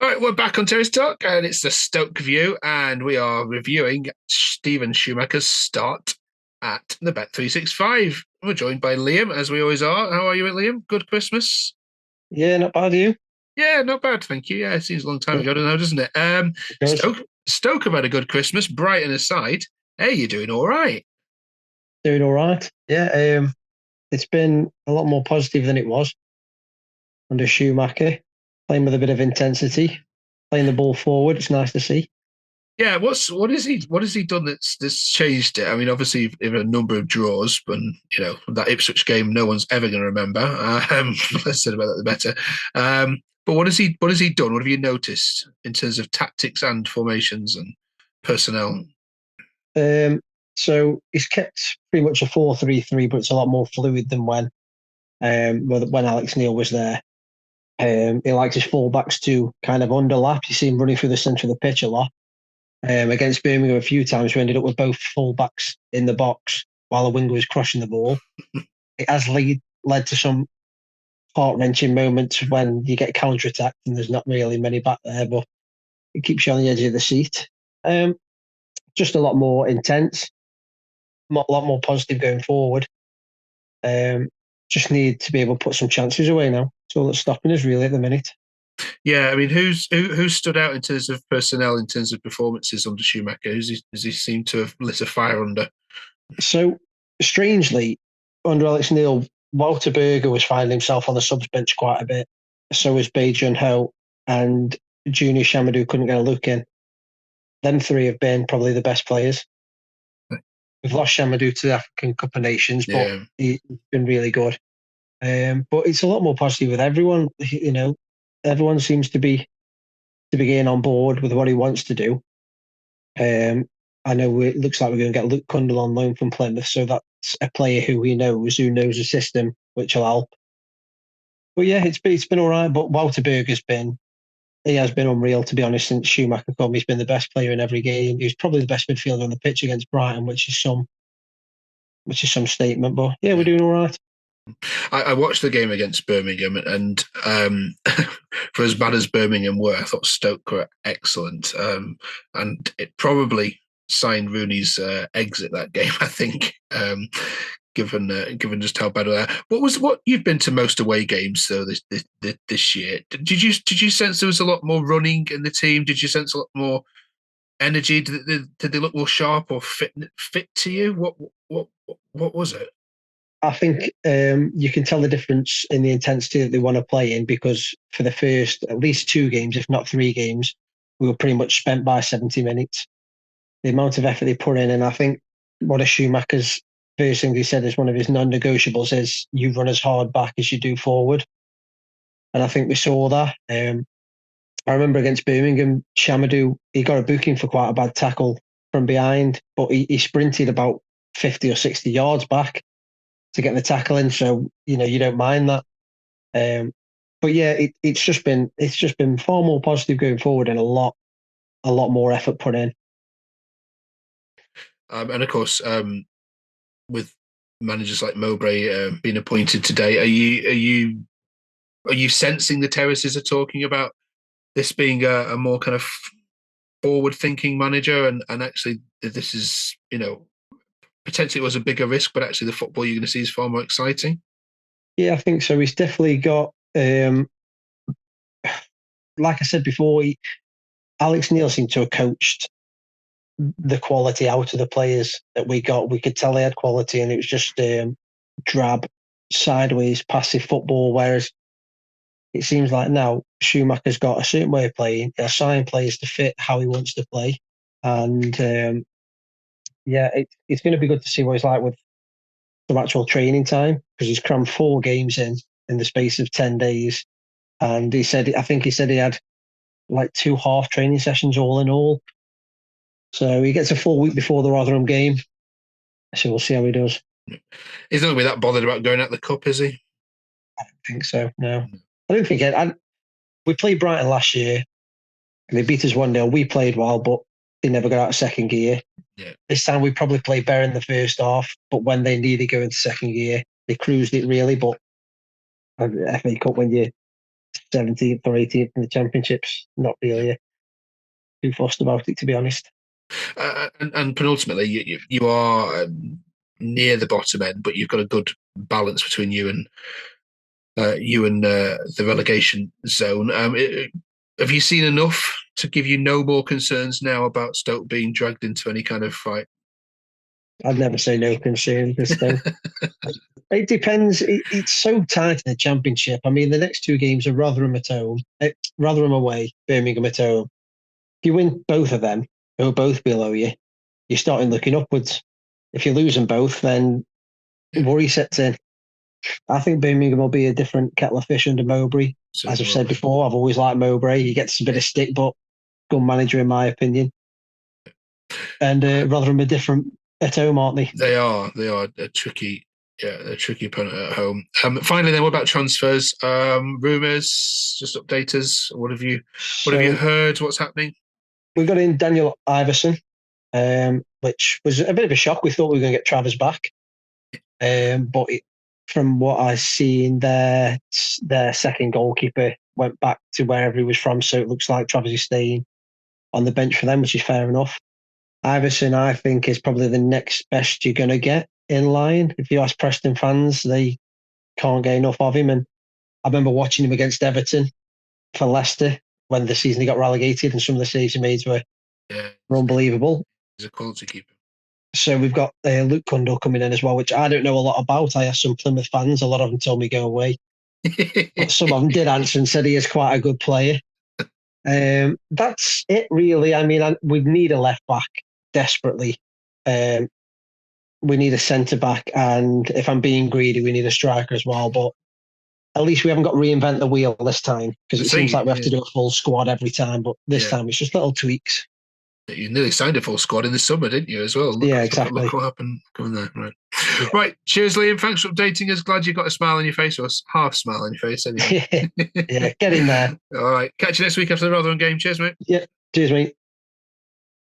Right, we're back on Terrace Talk, and it's the Stoke View, and we are reviewing Steven Schumacher's start at the Bet365. We're joined by Liam, as we always are. How are you, Liam? Good Christmas? Yeah, not bad, you. Yeah, not bad, thank you. Yeah, it seems a long time It ago now, doesn't it? does. Stoke have had a good Christmas, Brighton aside. Hey, you're doing all right. Doing all right. Yeah, it's been a lot more positive than it was under Schumacher, playing with a bit of intensity, playing the ball forward. It's nice to see. Yeah, what has he done that's changed it? I mean, obviously, in a number of draws, but that Ipswich game, no one's ever going to remember. Less said about that, the better. But what has he done? What have you noticed in terms of tactics and formations and personnel? Um, so he's kept pretty much a 4-3-3, but it's a lot more fluid than when Alex Neil was there. He likes his fullbacks to kind of underlap. You see him running through the centre of the pitch a lot. Against Birmingham a few times, we ended up with both fullbacks in the box while the winger was crushing the ball. It has led to some heart-wrenching moments when you get counter-attacked and there's not really many back there, but it keeps you on the edge of the seat. Um, just a lot more intense, a lot more positive going forward. Um, just need to be able to put some chances away now. That's all that's stopping us really at the minute. Yeah, I mean, who stood out in terms of personnel, in terms of performances under Schumacher? Does he seem to have lit a fire under? So, strangely, under Alex Neil, Walter Berger was finding himself on the subs bench quite a bit. So was Bae Jun Ho, and Junior Shamadou couldn't get a look in. Them three have been probably the best players. We've lost Shamadou to the African Cup of Nations, but Yeah, he's been really good. But it's a lot more positive with everyone. Everyone seems to be getting on board with what he wants to do. Um, I know it looks like we're going to get Luke Cundle on loan from Plymouth, so that's a player who knows the system, which will help. But yeah, it's been all right. But Walter Berg has been unreal, to be honest, since Schumacher come. He's been the best player in every game. He was probably the best midfielder on the pitch against Brighton, which is some statement. But yeah, we're yeah. doing all right. I watched the game against Birmingham, and for as bad as Birmingham were, I thought Stoke were excellent, and it probably signed Rooney's exit that game. I think, given just how bad they are. What you've been to most away games though this year? Did you sense there was a lot more running in the team? Did you sense a lot more energy? Did they look more sharp or fit to you? What was it? I think you can tell the difference in the intensity that they want to play in because for the first at least two games, if not three games, we were pretty much spent by 70 minutes. The amount of effort they put in, and I think one of Schumacher's first things he said is one of his non-negotiables is you run as hard back as you do forward, and I think we saw that. I remember against Birmingham, Shamadou, he got a booking for quite a bad tackle from behind, but he sprinted about 50 or 60 yards back to get the tackle in. So you don't mind that. Um, but yeah, it's just been far more positive going forward and a lot more effort put in. And of course, with managers like Mowbray being appointed today, are you sensing the terraces are talking about this being a more kind of forward-thinking manager, and actually this is potentially it was a bigger risk, but actually the football you're going to see is far more exciting. Yeah, I think so. He's definitely got, like I said before, Alex Neil seemed to have coached the quality out of the players that we got. We could tell they had quality, and it was just drab, sideways, passive football. Whereas it seems like now Schumacher's got a certain way of playing, assigned players to fit how he wants to play, and yeah, it's going to be good to see what he's like with some actual training time because he's crammed four games in the space of 10 days, and I think he said he had like two half training sessions all in all. So he gets a full week before the Rotherham game. So we'll see how he does. He's not going to be that bothered about going out the cup, is he? I don't think so. No, I don't think it. We played Brighton last year. And they beat us 1-0. We played well, but they never got out of second gear. Yeah. This time we probably played better in the first half, but when they needed to go into second gear, they cruised it really. But FA Cup, when you're 17th or 18th in the championships. Not really too fussed about it, to be honest. And penultimately, you are near the bottom end, but you've got a good balance between you and the relegation zone. Have you seen enough to give you no more concerns now about Stoke being dragged into any kind of fight? I'd never say no concern for Stoke. It depends. It's so tight in the championship. I mean, the next two games are Rotherham at home, Rotherham away, Birmingham at home. If you win both of them, who are both below you, you're starting looking upwards. If you lose them both, then worry sets in. I think Birmingham will be a different kettle of fish under Mowbray. As I've said before, I've always liked Mowbray. He gets a bit of stick, but good manager in my opinion. And Rotherham are different at home, aren't they? They are. They are a tricky opponent at home. Finally, then, what about transfers? Rumours, just update us. What have you heard? What's happening? We got in Daniel Iverson, which was a bit of a shock. We thought we were going to get Travers back, but from what I've seen, their second goalkeeper went back to wherever he was from, so it looks like Travers is staying on the bench for them, which is fair enough. Iverson, I think, is probably the next best you're going to get in line. If you ask Preston fans, they can't get enough of him. And I remember watching him against Everton for Leicester when the season he got relegated, and some of the saves he made were unbelievable. He's a quality keeper. So we've got Luke Cundle coming in as well, which I don't know a lot about. I asked some Plymouth fans. A lot of them told me go away. But some of them did answer and said he is quite a good player. That's it, really. I mean, we need a left back desperately. We need a centre back, and if I'm being greedy, we need a striker as well. But at least we haven't got to reinvent the wheel this time, because it seems like we have to do a full squad every time. But this time it's just little tweaks. You nearly signed a full squad in the summer, didn't you, as well? Exactly. Look what happened going there. Right. Yeah. Right. Cheers, Liam. Thanks for updating us. Glad you got a smile on your face, or a half smile on your face, anyway. Yeah, get in there. All right. Catch you next week after the Rotherham game. Cheers, mate. Yeah. Cheers, mate.